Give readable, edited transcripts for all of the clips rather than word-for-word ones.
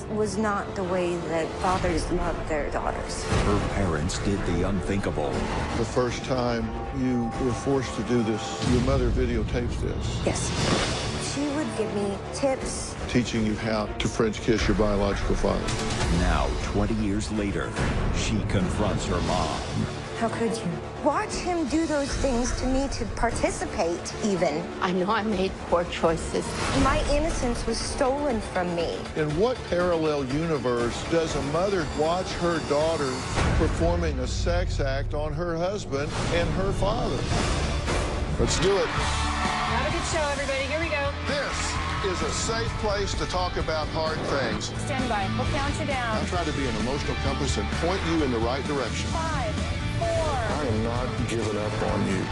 was not the way that fathers love their daughters. Her parents did the unthinkable. The first time you were forced to do this, your mother videotapes this. Yes. She would give me tips. Teaching you how to French kiss your biological father. Now, 20 years later, she confronts her mom. How could you? Watch him do those things to me to participate, even. I know I made poor choices. My innocence was stolen from me. In what parallel universe does a mother watch her daughter performing a sex act on her husband and her father? Let's do it. Have a good show, everybody. Here we go. This is a safe place to talk about hard things. Stand by. We'll count you down. I'll try to be an emotional compass and point you in the right direction. 5, 4. I am not giving up on you.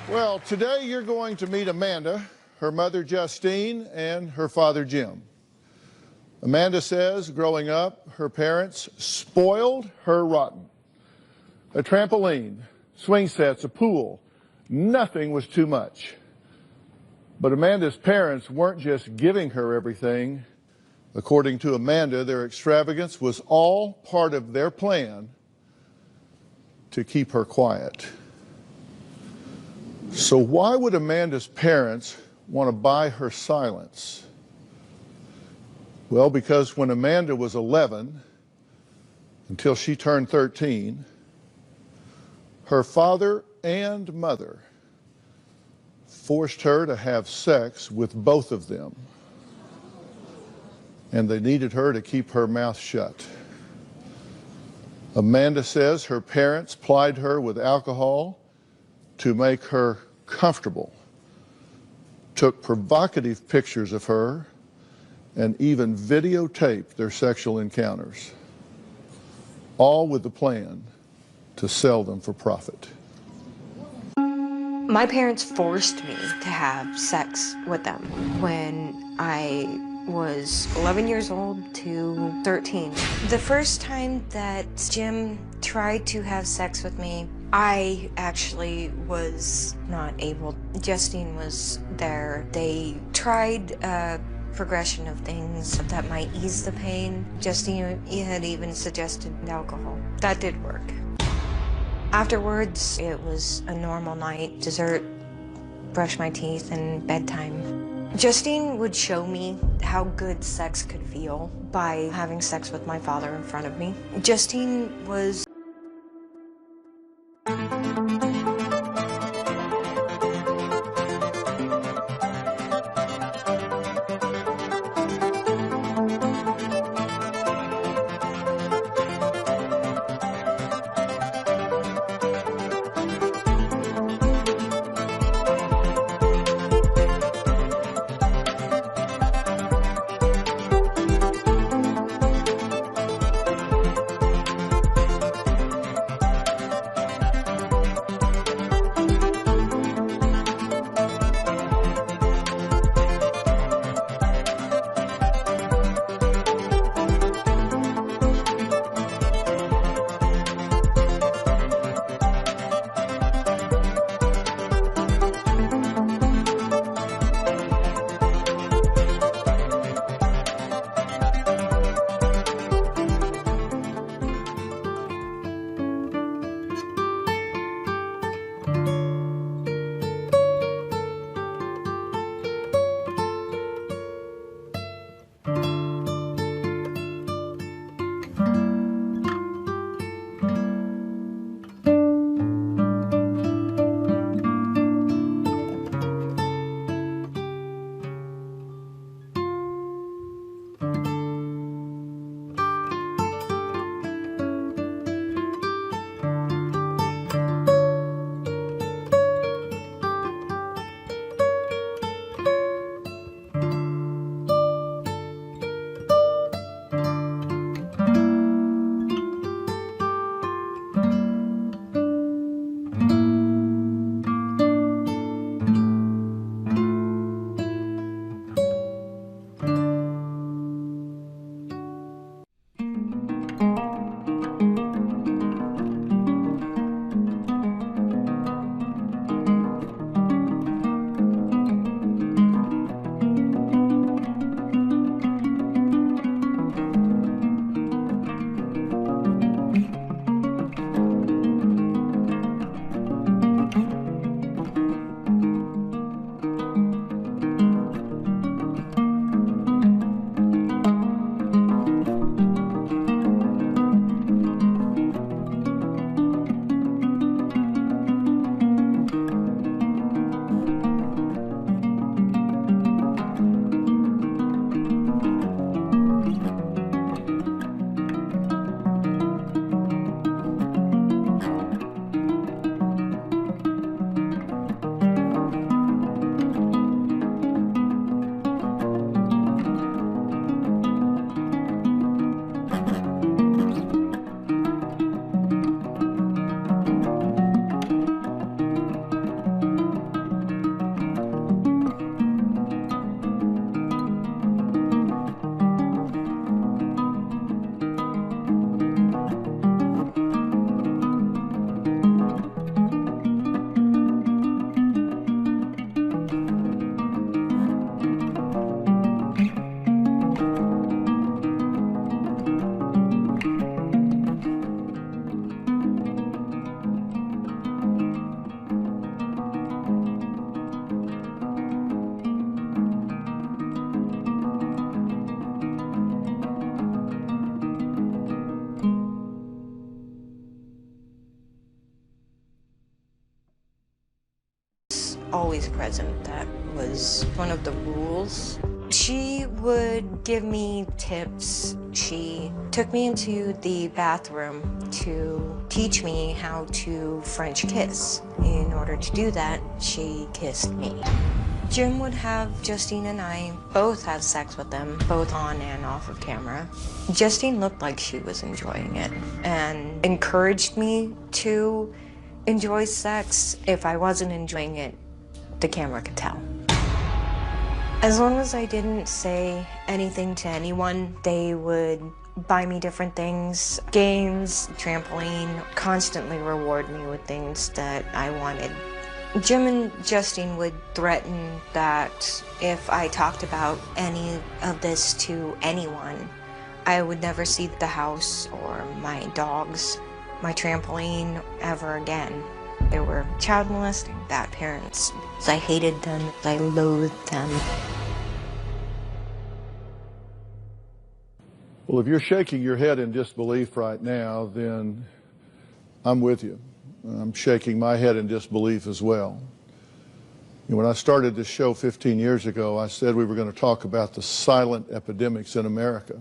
Well, today you're going to meet Amanda, her mother Justine, and her father Jim. Amanda says growing up, her parents spoiled her rotten. A trampoline, swing sets, a pool, nothing was too much. But Amanda's parents weren't just giving her everything. According to Amanda, their extravagance was all part of their plan to keep her quiet. So why would Amanda's parents want to buy her silence? Well, because when Amanda was 11, until she turned 13, her father and mother forced her to have sex with both of them. And they needed her to keep her mouth shut. Amanda says her parents plied her with alcohol to make her comfortable, took provocative pictures of her, and even videotaped their sexual encounters, all with the plan to sell them for profit. My parents forced me to have sex with them when I was 11 years old to 13. The first time that Jim tried to have sex with me, I actually was not able. Justine was there. They tried a progression of things that might ease the pain. Justine had even suggested alcohol. That did work. Afterwards, it was a normal night, dessert, brush my teeth, and bedtime. Justine would show me how good sex could feel by having sex with my father in front of me. Justine was always present. That was one of the rules. She would give me tips. She took me into the bathroom to teach me how to French kiss. In order to do that, she kissed me. Jim would have Justine and I both have sex with them, both on and off of camera. Justine looked like she was enjoying it and encouraged me to enjoy sex. If I wasn't enjoying it, the camera could tell. As long as I didn't say anything to anyone, they would buy me different things, games, trampoline, constantly reward me with things that I wanted. Jim and Justine would threaten that if I talked about any of this to anyone, I would never see the house or my dogs, my trampoline ever again. They were child molesting, bad parents. I hated them, I loathed them. Well, if you're shaking your head in disbelief right now, then I'm with you. I'm shaking my head in disbelief as well. When I started this show 15 years ago, I said we were going to talk about the silent epidemics in America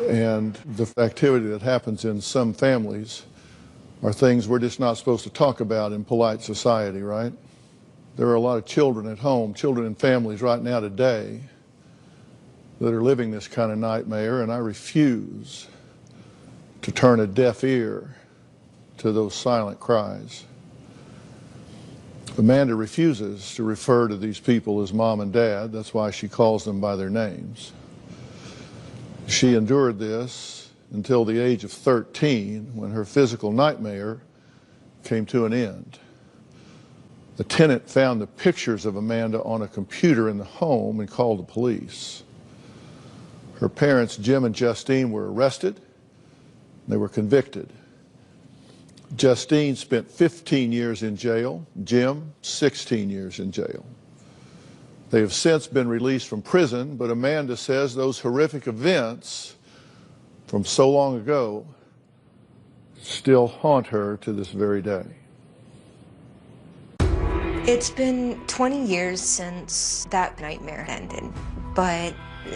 and the activity that happens in some families are things we're just not supposed to talk about in polite society, right? There are a lot of children at home, children in families right now today that are living this kind of nightmare, and I refuse to turn a deaf ear to those silent cries. Amanda refuses to refer to these people as mom and dad. That's why she calls them by their names. She endured this until the age of 13, when her physical nightmare came to an end. The tenant found the pictures of Amanda on a computer in the home and called the police. Her parents, Jim and Justine, were arrested. They were convicted. Justine spent 15 years in jail. Jim, 16 years in jail. They have since been released from prison, but Amanda says those horrific events from so long ago still haunt her to this very day. It's been 20 years since that nightmare ended, but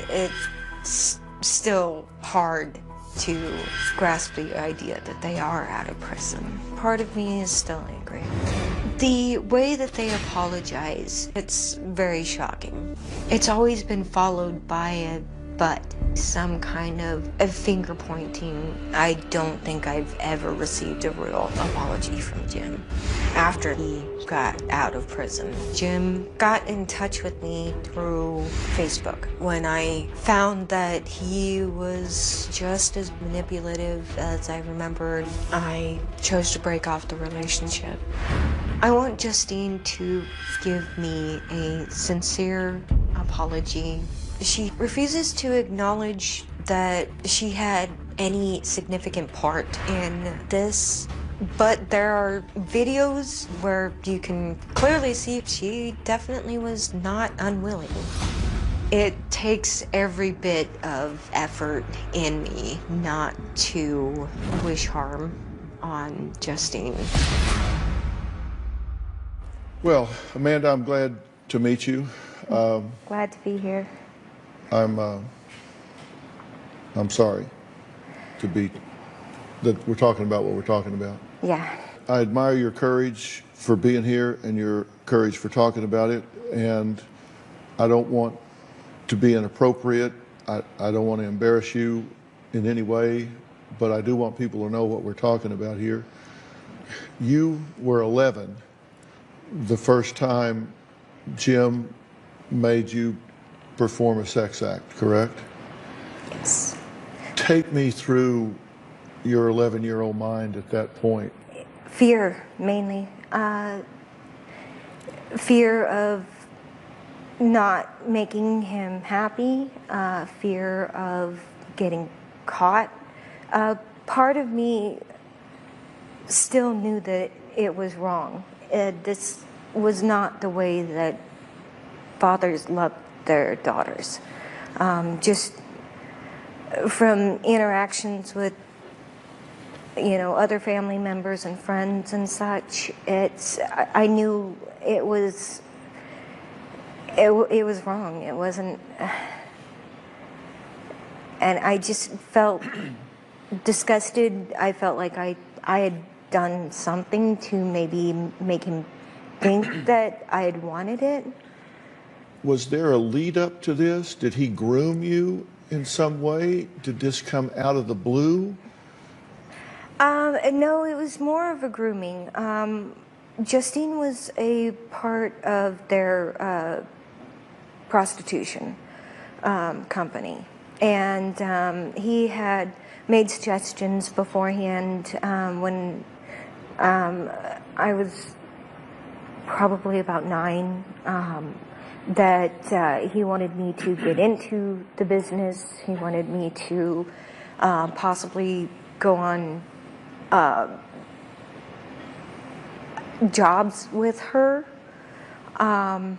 it's still hard to grasp the idea that they are out of prison. Part of me is still angry. The way that they apologize, it's very shocking. It's always been followed by a but, some kind of a finger pointing. I don't think I've ever received a real apology from Jim. After he got out of prison, Jim got in touch with me through Facebook. When I found that he was just as manipulative as I remembered, I chose to break off the relationship. I want Justine to give me a sincere apology. She refuses to acknowledge that she had any significant part in this, but there are videos where you can clearly see she definitely was not unwilling. It takes every bit of effort in me not to wish harm on Justine. Well, Amanda, I'm glad to meet you. Glad to be here. I'm sorry that we're talking about what we're talking about. Yeah. I admire your courage for being here and your courage for talking about it, and I don't want to be inappropriate. I don't want to embarrass you in any way, but I do want people to know what we're talking about here. You were 11 the first time Jim made you perform a sex act, correct? Yes. Take me through your 11-year-old mind at that point. Fear, mainly. Fear of not making him happy, fear of getting caught. Part of me still knew that it was wrong. This was not the way that fathers loved their daughters. Just from interactions with other family members and friends and such. I knew it was wrong. It wasn't, and I just felt disgusted. I felt like I had done something to maybe make him think that I had wanted it. Was there a lead up to this? Did he groom you in some way? Did this come out of the blue? No, it was more of a grooming. Justine was a part of their prostitution company, and he had made suggestions beforehand when I was probably about 9, that he wanted me to get into the business. He wanted me to possibly go on jobs with her. And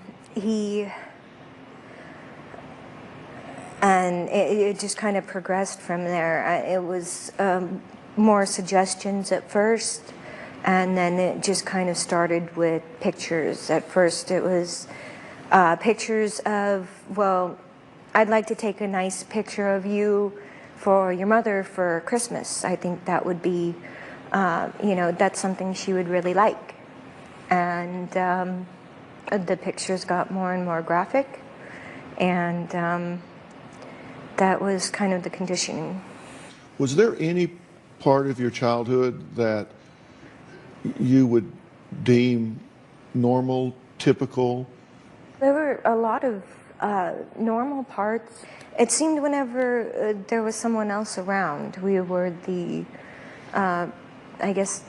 it just kind of progressed from there. It was more suggestions at first, and then it just kind of started with pictures. At first it was pictures of, well, I'd like to take a nice picture of you for your mother for Christmas. I think that would be, that's something she would really like. And the pictures got more and more graphic, and that was kind of the conditioning. Was there any part of your childhood that you would deem normal, typical? There were a lot of normal parts. It seemed whenever there was someone else around, we were the, I guess,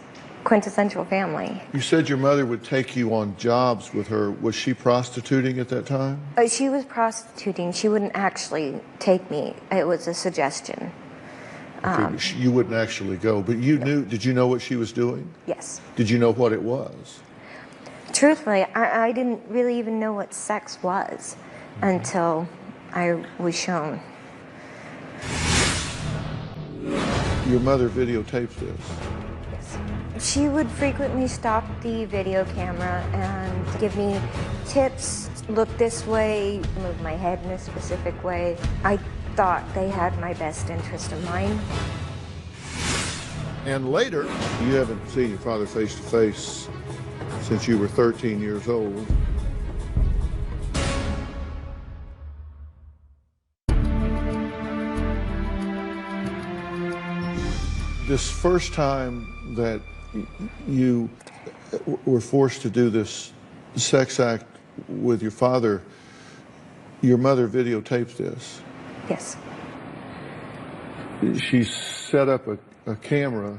quintessential family. You said your mother would take you on jobs with her. Was she prostituting at that time? She was prostituting. She wouldn't actually take me. It was a suggestion. Okay, you wouldn't actually go, but you knew. Did you know what she was doing? Yes. Did you know what it was? Truthfully, I didn't really even know what sex was until I was shown. Your mother videotaped this. She would frequently stop the video camera and give me tips. Look this way, move my head in a specific way. I thought they had my best interest in mind. And later, you haven't seen your father face to face since you were 13 years old. This first time that you were forced to do this sex act with your father, your mother videotaped this. Yes. She set up a camera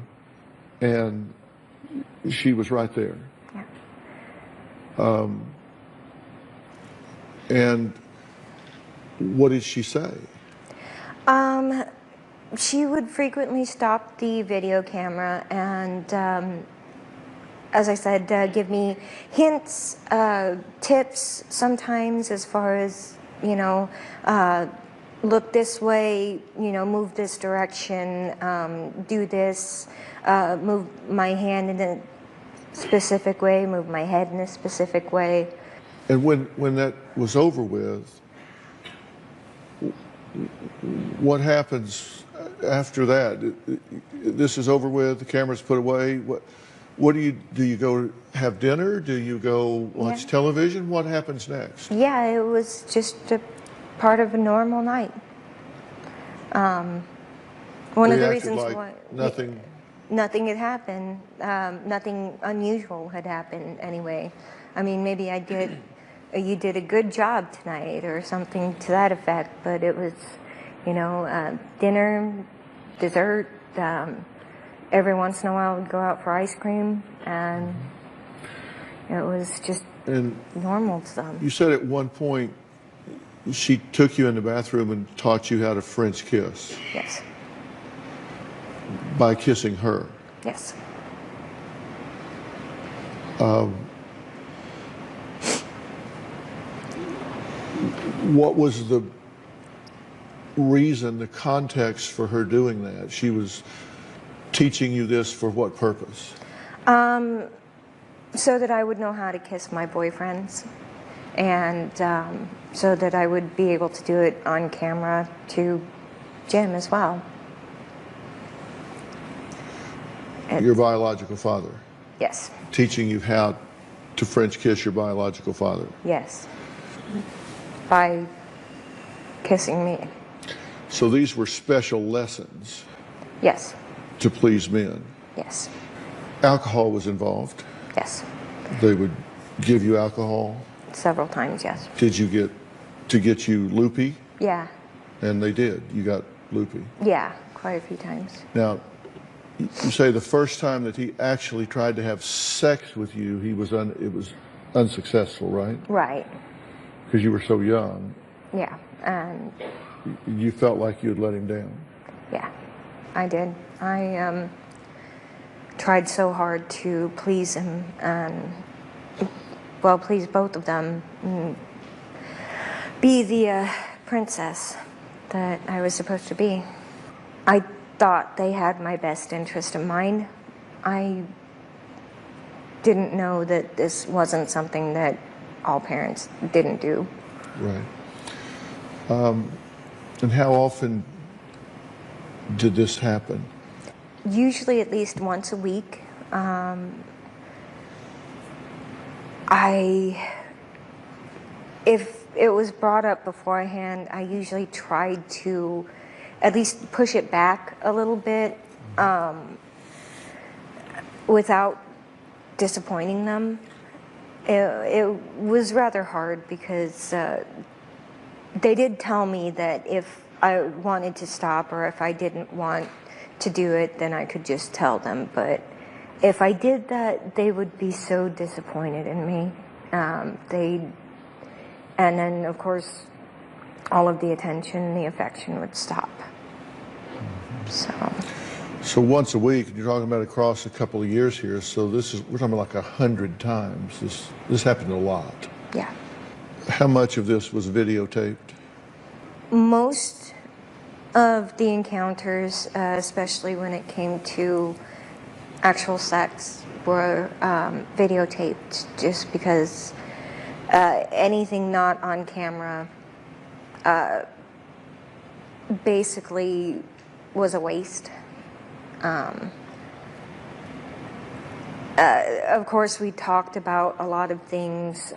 and she was right there. Yeah. And what did she say? She would frequently stop the video camera and, as I said, give me hints, tips sometimes as far as, look this way, move this direction, do this, move my hand in a specific way, move my head in a specific way. And when that was over with, what happens after that? This is over with, the camera's put away. What do you go have dinner? Do you go watch television? What happens next? Yeah, it was just a part of a normal night. One of the reasons why nothing had happened, nothing unusual had happened anyway. I mean, maybe you did a good job tonight or something to that effect, but it was, dinner, dessert, every once in a while we'd go out for ice cream, and it was just normal to them. You said at one point she took you in the bathroom and taught you how to French kiss. Yes. By kissing her. Yes. What was the reason, the context for her doing that? She was teaching you this for what purpose? So that I would know how to kiss my boyfriends, and so that I would be able to do it on camera to Jim as well. Your biological father? Yes. Teaching you how to French kiss your biological father? Yes. By kissing me. So these were special lessons? Yes. To please men? Yes. Alcohol was involved? Yes. They would give you alcohol? Several times, yes. Did you get you loopy? Yeah. And they did. You got loopy? Yeah, quite a few times. Now, you say the first time that he actually tried to have sex with you, it was unsuccessful, right? Right. Because you were so young. Yeah, and you felt like you had let him down. Yeah, I did. I tried so hard to please him and, well, please both of them, and be the princess that I was supposed to be. I thought they had my best interest in mind. I didn't know that this wasn't something that all parents didn't do. Right. And how often did this happen? Usually at least once a week. If it was brought up beforehand, I usually tried to at least push it back a little bit without disappointing them. It was rather hard because they did tell me that if I wanted to stop or if I didn't want to do it, then I could just tell them. But if I did that, they would be so disappointed in me. And then, of course, all of the attention, the affection would stop. So once a week, you're talking about across a couple of years here, so we're talking about like 100 times. This happened a lot. Yeah. How much of this was videotaped? Most of the encounters, especially when it came to actual sex, were videotaped, just because anything not on camera basically was a waste. Of course, we talked about a lot of things.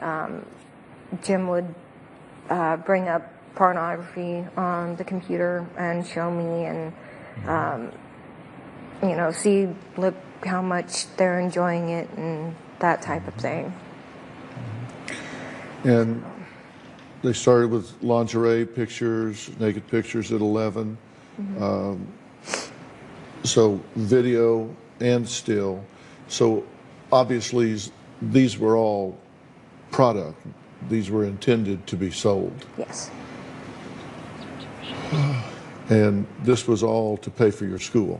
Jim would bring up pornography on the computer and show me, and see, look how much they're enjoying it and that type of thing. And they started with lingerie pictures, naked pictures at 11. Mm-hmm. So video and still. So obviously these were all product. These were intended to be sold. Yes. And this was all to pay for your school,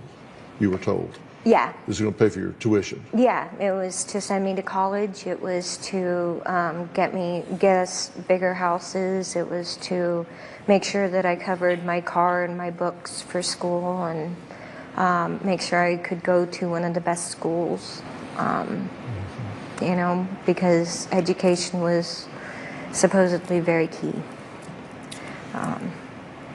you were told. Yeah. This is going to pay for your tuition. Yeah, it was to send me to college. It was to get us bigger houses. It was to make sure that I covered my car and my books for school, and make sure I could go to one of the best schools, because education was supposedly very key.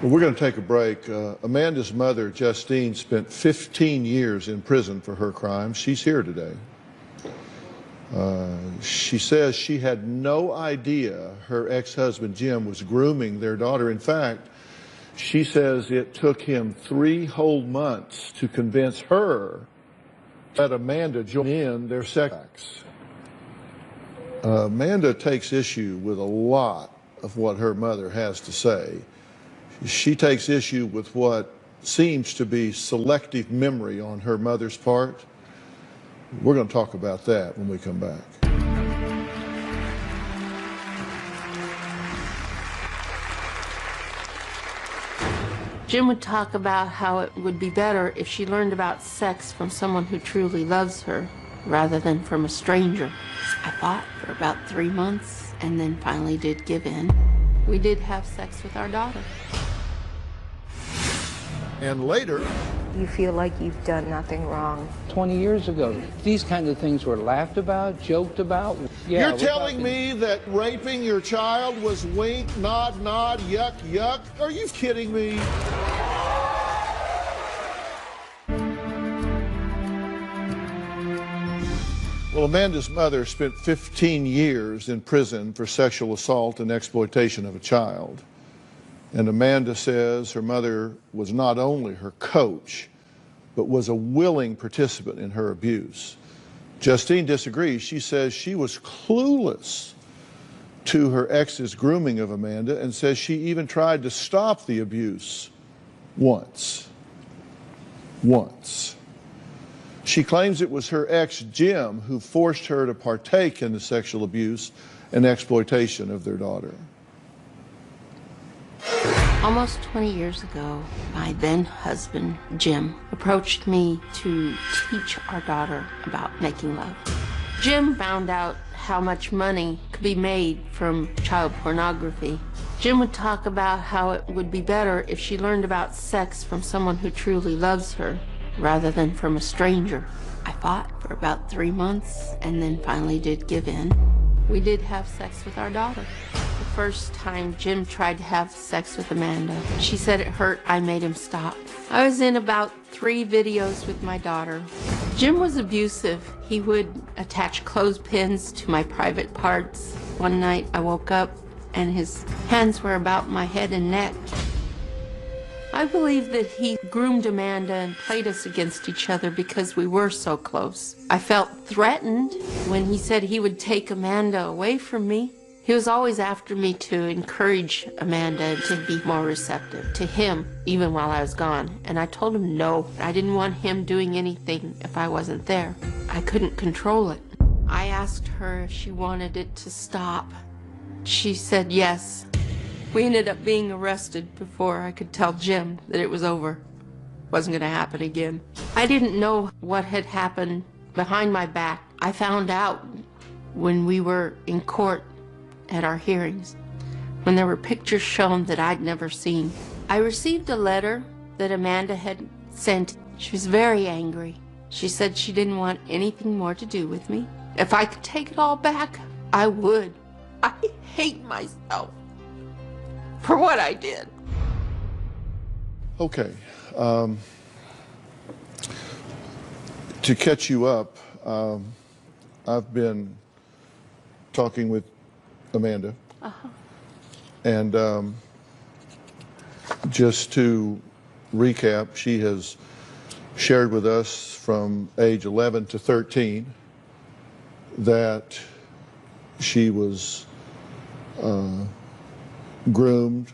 Well, we're going to take a break. Amanda's mother, Justine, spent 15 years in prison for her crimes. She's here today. She says she had no idea her ex-husband, Jim, was grooming their daughter. In fact, she says it took him 3 whole months to convince her that Amanda join in their sex acts. Amanda takes issue with a lot of what her mother has to say. She takes issue with what seems to be selective memory on her mother's part. We're going to talk about that when we come back. Jim would talk about how it would be better if she learned about sex from someone who truly loves her rather than from a stranger. I fought for about 3 months and then finally did give in. We did have sex with our daughter. And later, you feel like you've done nothing wrong. 20 years ago, these kinds of things were laughed about, joked about. Yeah, You're telling me that raping your child was wink, nod, yuck, yuck? Are you kidding me? Well, Amanda's mother spent 15 years in prison for sexual assault and exploitation of a child. And Amanda says her mother was not only her coach, but was a willing participant in her abuse. Justine disagrees. She says she was clueless to her ex's grooming of Amanda and says she even tried to stop the abuse once. She claims it was her ex, Jim, who forced her to partake in the sexual abuse and exploitation of their daughter. Almost 20 years ago, my then husband, Jim, approached me to teach our daughter about making love. Jim found out how much money could be made from child pornography. Jim would talk about how it would be better if she learned about sex from someone who truly loves her, rather than from a stranger. I fought for about 3 months and then finally did give in. We did have sex with our daughter. The first time Jim tried to have sex with Amanda, she said it hurt. I made him stop. I was in about 3 videos with my daughter. Jim was abusive. He would attach clothespins to my private parts. One night I woke up and his hands were about my head and neck. I believe that he groomed Amanda and played us against each other because we were so close. I felt threatened when he said he would take Amanda away from me. He was always after me to encourage Amanda to be more receptive to him, even while I was gone. And I told him no, I didn't want him doing anything if I wasn't there. I couldn't control it. I asked her if she wanted it to stop. She said yes. We ended up being arrested before I could tell Jim that it was over. Wasn't going to happen again. I didn't know what had happened behind my back. I found out when we were in court at our hearings, when there were pictures shown that I'd never seen. I received a letter that Amanda had sent. She was very angry. She said she didn't want anything more to do with me. If I could take it all back, I would. I hate myself for what I did. Okay. To catch you up, I've been talking with Amanda. And just to recap, she has shared with us from age 11 to 13 that she was groomed,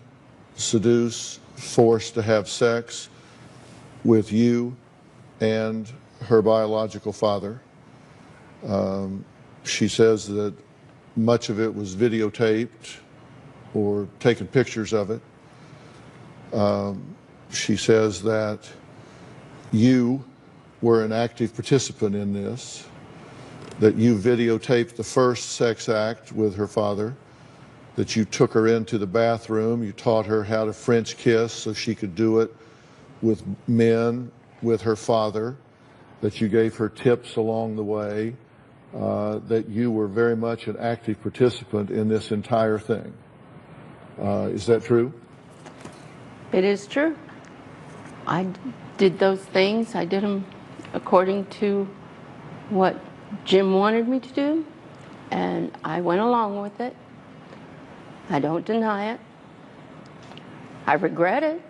seduced, forced to have sex with you and her biological father. She says that much of it was videotaped or taken pictures of it. She says that you were an active participant in this, that you videotaped the first sex act with her father, that you took her into the bathroom, you taught her how to French kiss so she could do it with men, with her father, that you gave her tips along the way, that you were very much an active participant in this entire thing. Is that true? It is true. I did those things. I did them according to what Jim wanted me to do, and I went along with it. I don't deny it. I regret it,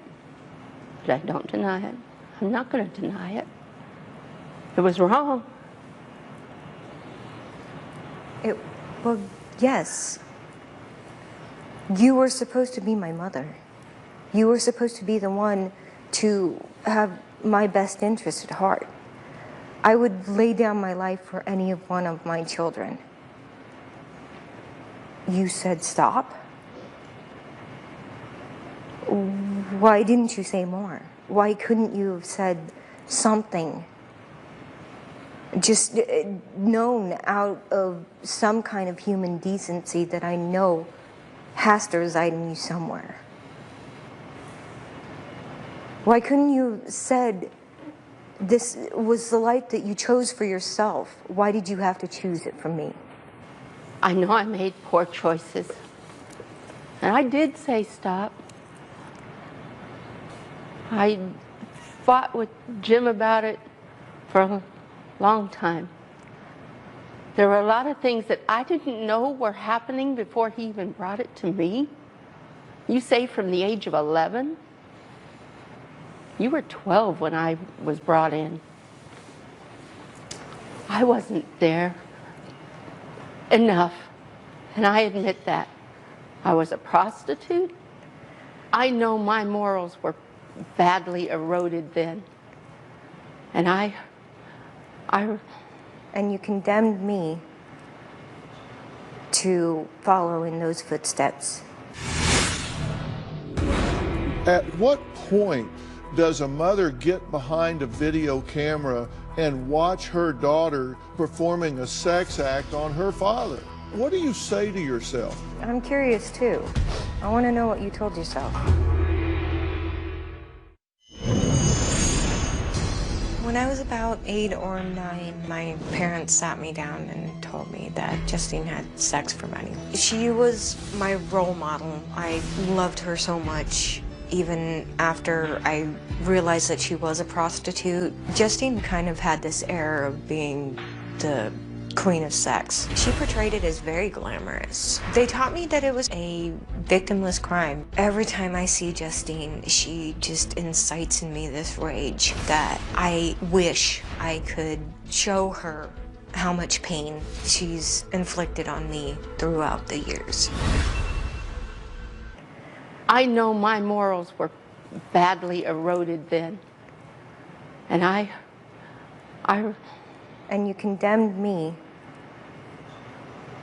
but I don't deny it. I'm not going to deny it. It was wrong. Well, yes. You were supposed to be my mother. You were supposed to be the one to have my best interest at heart. I would lay down my life for any of one of my children. You said stop? Why didn't you say more? Why couldn't you have said something? Just known out of some kind of human decency that I know has to reside in you somewhere. Why couldn't you have said This was the life that you chose for yourself. Why did you have to choose it from me? I know I made poor choices. And I did say stop. I fought with Jim about it for a long time. There were a lot of things that I didn't know were happening before he even brought it to me. You say from the age of 11? You were 12 when I was brought in. I wasn't there enough, and I admit that. I was a prostitute. I know my morals were badly eroded then. And And you condemned me to follow in those footsteps. At what point does a mother get behind a video camera and watch her daughter performing a sex act on her father? What do you say to yourself? I'm curious too. I want to know what you told yourself. When I was about 8 or 9, my parents sat me down and told me that Justine had sex for money. She was my role model. I loved her so much. Even after I realized that she was a prostitute, Justine kind of had this air of being the queen of sex. She portrayed it as very glamorous. They taught me that it was a victimless crime. Every time I see Justine, she just incites in me this rage that I wish I could show her how much pain she's inflicted on me throughout the years. I know my morals were badly eroded then. And And you condemned me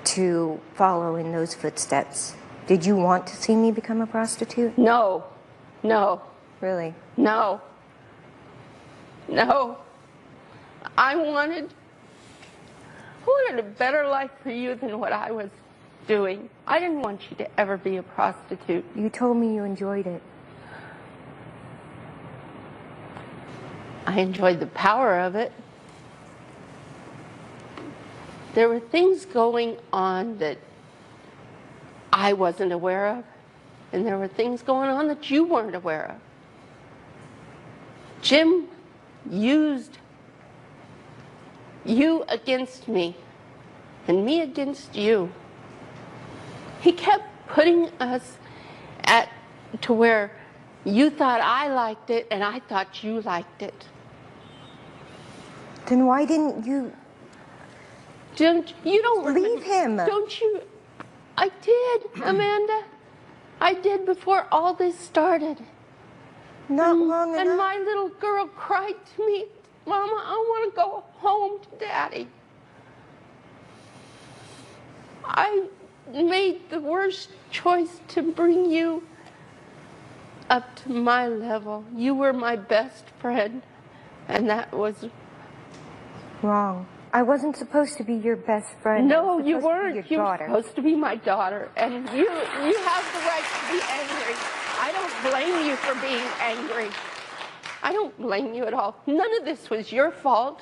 to follow in those footsteps. Did you want to see me become a prostitute? No. No. Really? No. No. I wanted a better life for you than what I was doing. I didn't want you to ever be a prostitute. You told me you enjoyed it. I enjoyed the power of it. There were things going on that I wasn't aware of, and there were things going on that you weren't aware of. Jim used you against me, and me against you. He kept putting us to where you thought I liked it and I thought you liked it. Then why didn't you leave him? Don't you? I did, Amanda. I did before all this started. Not long enough. And my little girl cried to me, Mama, I want to go home to Daddy. I made the worst choice to bring you up to my level. You were my best friend, and that was wrong. I wasn't supposed to be your best friend. No, you weren't. You were daughter. supposed to be my daughter, and you have the right to be angry. I don't blame you for being angry. I don't blame you at all. None of this was your fault.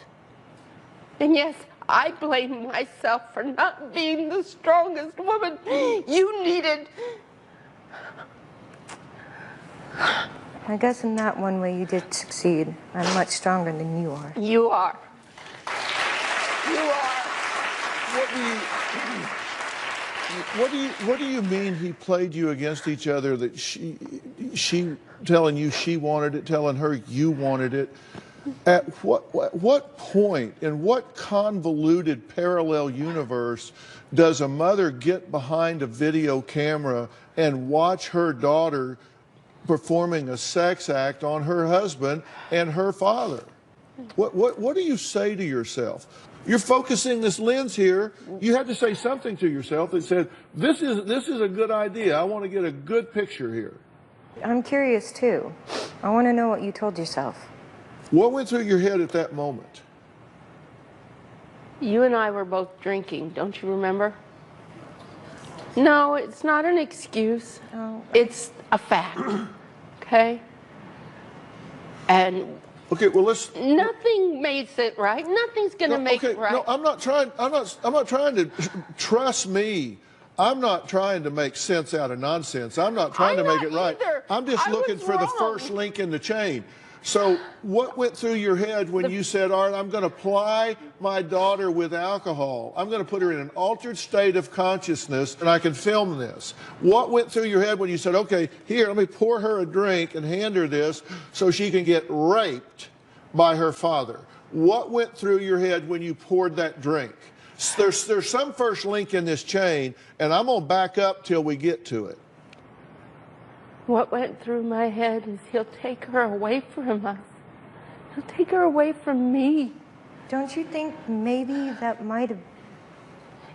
And yes, I blame myself for not being the strongest woman you needed. I guess in that one way you did succeed. I'm much stronger than you are. You are. You are. What do you mean he played you against each other, that she telling you she wanted it, telling her you wanted it? At what point, in what convoluted parallel universe does a mother get behind a video camera and watch her daughter performing a sex act on her husband and her father? What do you say to yourself? You're focusing this lens here. You had to say something to yourself that said, this is a good idea. I want to get a good picture here. I'm curious too. I want to know what you told yourself. What went through your head at that moment? You and I were both drinking, don't you remember? No, it's not an excuse. Oh. It's a fact, okay? And Okay, well, let's... Nothing makes it right. Nothing's going to make it right. No, I'm not trying to... Trust me. I'm not trying to make sense out of nonsense. I'm not trying to make it right. Either. I'm just looking for the first link in the chain. So what went through your head when you said, all right, I'm going to ply my daughter with alcohol. I'm going to put her in an altered state of consciousness, and I can film this. What went through your head when you said, okay, here, let me pour her a drink and hand her this so she can get raped by her father? What went through your head when you poured that drink? There's some first link in this chain, and I'm going to back up till we get to it. What went through my head is he'll take her away from us. He'll take her away from me. Don't you think maybe that might have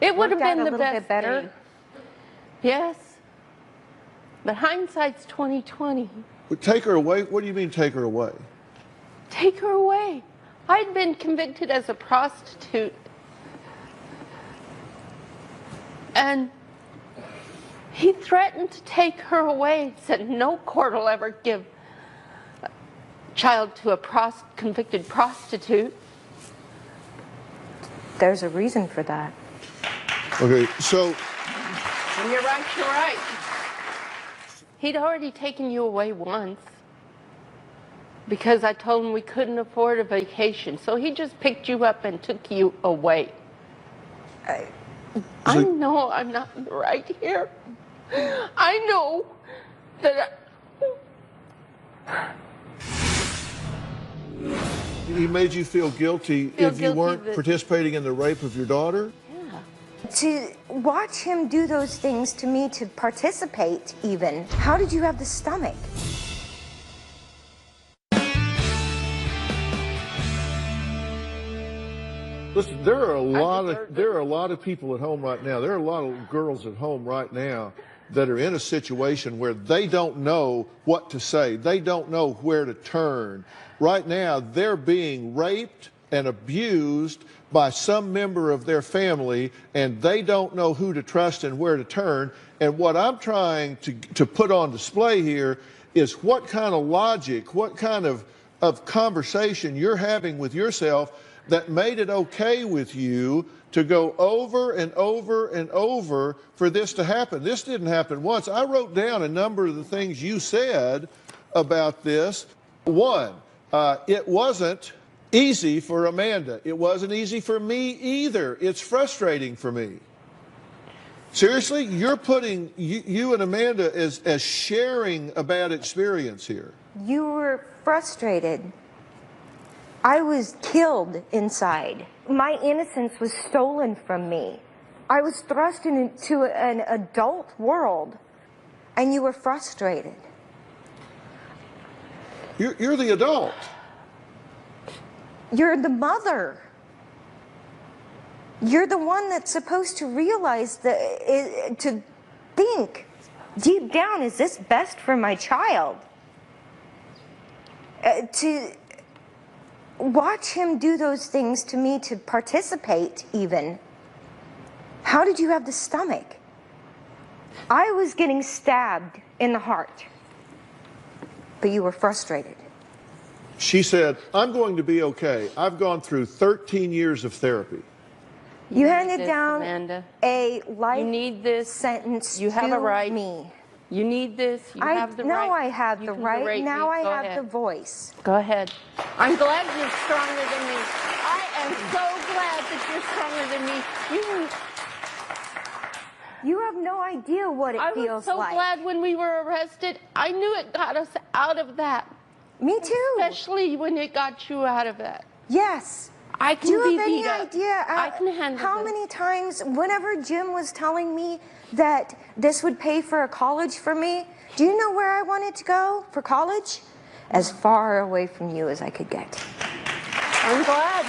It would have been a the little best bit better? thing. Yes. But hindsight's 20/20. Take her away? What do you mean take her away? Take her away. I'd been convicted as a prostitute. And he threatened to take her away, said no court will ever give a child to a convicted prostitute. There's a reason for that. Okay, so... When you're right, you're right. He'd already taken you away once because I told him we couldn't afford a vacation. So he just picked you up and took you away. I know I'm not right here. I know that He made you feel guilty if you weren't participating in the rape of your daughter? Yeah. To watch him do those things to me, to participate even, how did you have the stomach? Listen, there are a lot of people at home right now. There are a lot of girls at home right now that are in a situation where they don't know what to say. They don't know where to turn. Right now, they're being raped and abused by some member of their family, and they don't know who to trust and where to turn. And what I'm trying to put on display here is what kind of logic, what kind of conversation you're having with yourself that made it okay with you to go over and over and over for this to happen. This didn't happen once. I wrote down a number of the things you said about this. One, it wasn't easy for Amanda. It wasn't easy for me either. It's frustrating for me. Seriously, you're putting you and Amanda as sharing a bad experience here. You were frustrated. I was killed inside. My innocence was stolen from me. I was thrust into an adult world, and you were frustrated. You're the adult. You're the mother. You're the one that's supposed to realize to think deep down, is this best for my child? To watch him do those things to me, to participate even. How did you have the stomach? I was getting stabbed in the heart, but you were frustrated. She said, I'm going to be okay. I've gone through 13 years of therapy. You handed down Amanda. a life sentence you have to a right. me. You need this. You have the right. Now I have the right. Now I have the voice. Go ahead. I'm glad you're stronger than me. I am so glad that you're stronger than me. You have no idea what it feels like. I was so glad when we were arrested. I knew it got us out of that. Me too. Especially when it got you out of that. Yes. I can Do you be have any beat up. idea I can handle how this. many times, whenever Jim was telling me that this would pay for a college for me, do you know where I wanted to go for college? As far away from you as I could get. I'm glad.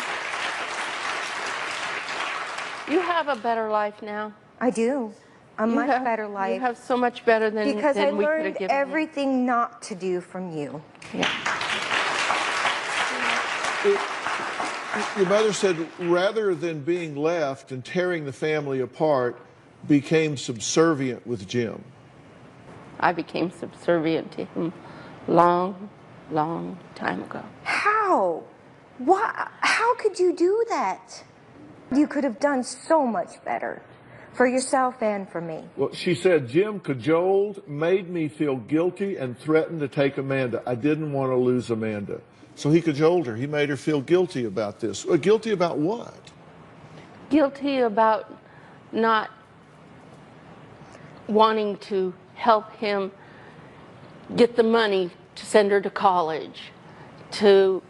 You have a better life now. I do. A much better life. You have so much better than because I we could have learned given everything not to do from you. Yeah. Your mother said rather than being left and tearing the family apart, became subservient with Jim. I became subservient to him long time ago. How? How? Why? How could you do that? You could have done so much better for yourself and for me. Well, she said, Jim cajoled, made me feel guilty, and threatened to take Amanda. I didn't want to lose Amanda. So he cajoled her. He made her feel guilty about this. Guilty about what? Guilty about not wanting to help him get the money to send her to college, to...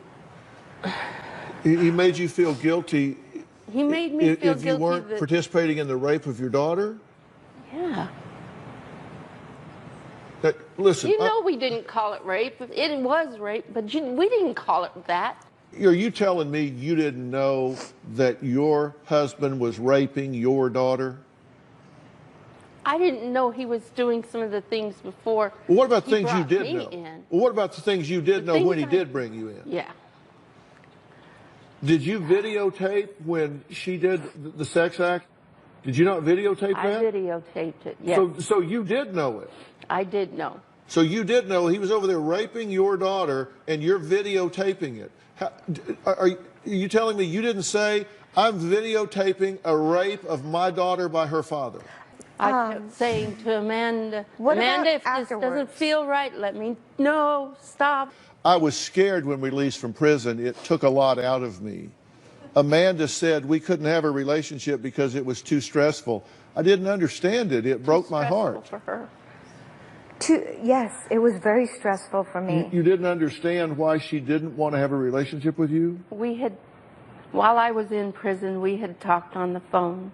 He made you feel guilty. He made me feel if guilty. You weren't participating in the rape of your daughter? Yeah. Listen. You know we didn't call it rape. It was rape, but we didn't call it that. Are you telling me you didn't know that your husband was raping your daughter? I didn't know he was doing some of the things before. Well, what about he things you brought did me know? in. Well, what about the things you did know when he did bring you in? Yeah. Did you videotape when she did the sex act? Did you not videotape that? I videotaped it, yes. So you did know it? I did know. So you did know he was over there raping your daughter, and you're videotaping it. Are you telling me you didn't say, I'm videotaping a rape of my daughter by her father? I kept saying to Amanda, Amanda, if this doesn't feel right, let me know, stop. I was scared when we released from prison. It took a lot out of me. Amanda said we couldn't have a relationship because it was too stressful. I didn't understand it. It broke my heart. For her. Yes, it was very stressful for me. You didn't understand why she didn't want to have a relationship with you? We had, while I was in prison, we had talked on the phone.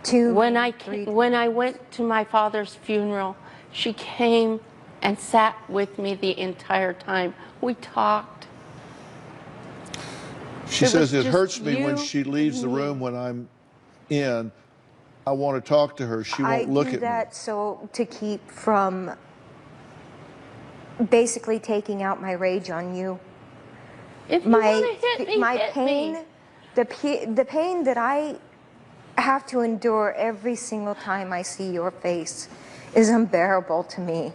When I went to my father's funeral, she came and sat with me the entire time. We talked. She says it hurts me when she leaves the room when I'm in. I want to talk to her. She won't look at me. I do that so to keep from basically taking out my rage on you. If you want to hit me, my hit pain, me. the pain that I have to endure every single time I see your face is unbearable to me.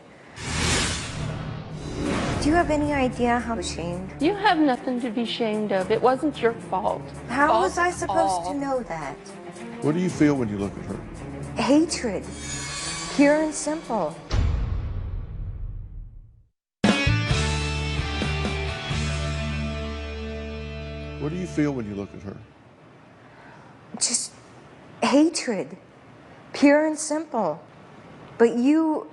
Do you have any idea how I'm ashamed? You have nothing to be ashamed of. It wasn't your fault. How was I supposed to know that? What do you feel when you look at her? Hatred. Pure and simple. What do you feel when you look at her? Just hatred. Pure and simple. But you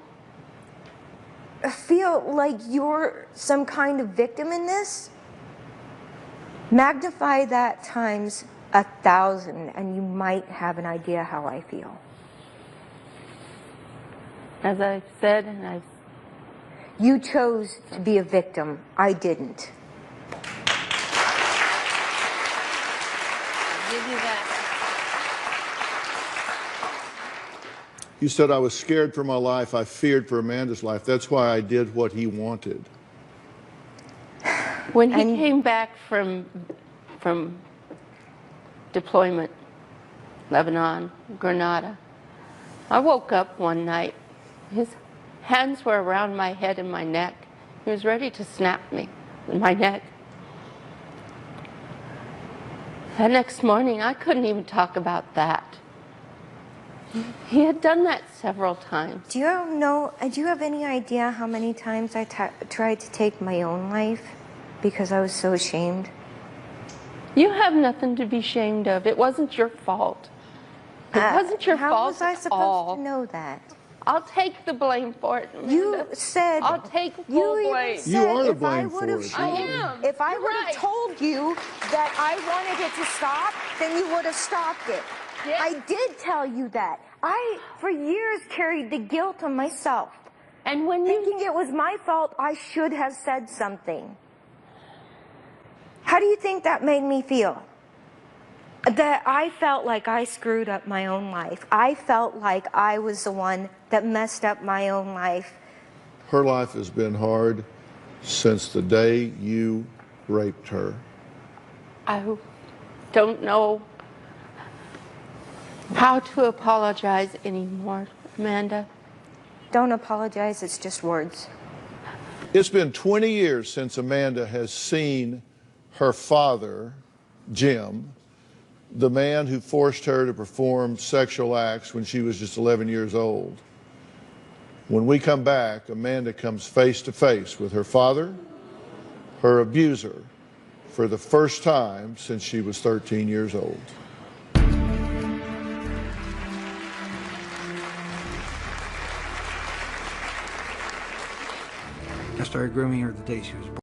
feel like you're some kind of victim in this? Magnify that times 1,000 and you might have an idea how I feel. As I've said, You chose to be a victim. I didn't. I'll give you that. You said I was scared for my life. I feared for Amanda's life. That's why I did what he wanted. When he came back from deployment, Lebanon, Grenada, I woke up one night. His hands were around my head and my neck. He was ready to snap me in my neck. The next morning, I couldn't even talk about that. He had done that several times. Do you have any idea how many times I tried to take my own life because I was so ashamed? You have nothing to be ashamed of. It wasn't your fault. It wasn't your fault at all. How was I supposed to know that? I'll take the blame for it, Amanda. You said... I'll take full blame. You are to blame for it. I am. If I would have told you that I wanted it to stop, then you would have stopped it. Yes. I did tell you that. I, for years, carried the guilt on myself. And when Thinking it was my fault, I should have said something. How do you think that made me feel? That I felt like I screwed up my own life. I felt like I was the one that messed up my own life. Her life has been hard since the day you raped her. I don't know how to apologize anymore, Amanda. Don't apologize, it's just words. It's been 20 years since Amanda has seen her father, Jim, the man who forced her to perform sexual acts when she was just 11 years old. When we come back, Amanda comes face to face with her father, her abuser, for the first time since she was 13 years old. I started grooming her the day she was born.